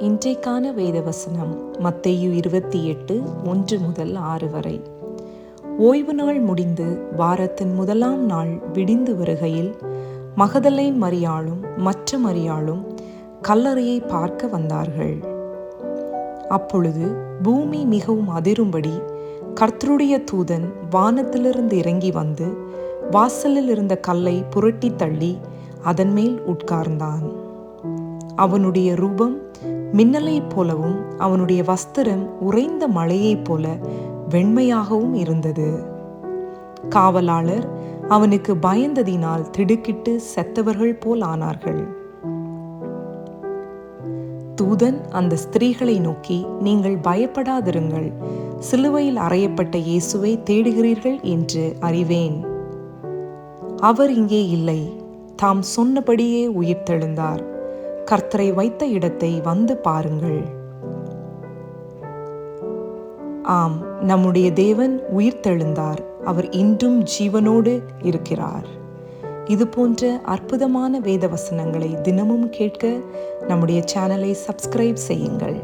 இன்றைக்கான வேதவசனம் மத்தேயு 28:1-6 வரை. ஓய்வு நாள் முடிந்து வாரத்தின் முதலாம் நாள் விடிந்து வருகையில் மகதலேன் மரியாளும் மற்ற மரியாளும் கல்லறையை பார்க்க வந்தார்கள். அப்பொழுது பூமி மிகவும் அதிரும்படி கர்த்தருடைய தூதன் வானத்திலிருந்து இறங்கி வந்து வாசலில் இருந்த கல்லை புரட்டி தள்ளி அதன் மேல் உட்கார்ந்தான். அவனுடைய ரூபம் மின்னலைப் போலவும் அவனுடைய வஸ்திரம் உறைந்த மழையைப் போல வெண்மையாகவும் இருந்தது. காவலாளர் அவனுக்கு பயந்ததினால் திடுக்கிட்டு செத்தவர்கள் போல் ஆனார்கள். தூதன் அந்த ஸ்திரீகளை நோக்கி, நீங்கள் பயப்படாதிருங்கள், சிலுவையில் அறையப்பட்ட இயேசுவை தேடுகிறீர்கள் என்று அறிவேன். அவர் இங்கே இல்லை, தாம் சொன்னபடியே உயிர்த்தெழுந்தார். கர்த்தரை வைத்த இடத்தை வந்து பாருங்கள். ஆம், நம்முடைய தேவன் உயிர்த்தெழுந்தார். அவர் இன்றும் ஜீவனோடு இருக்கிறார். இது போன்ற அற்புதமான வேத வசனங்களை தினமும் கேட்க நம்முடைய சேனலை சப்ஸ்கிரைப் செய்யுங்கள்.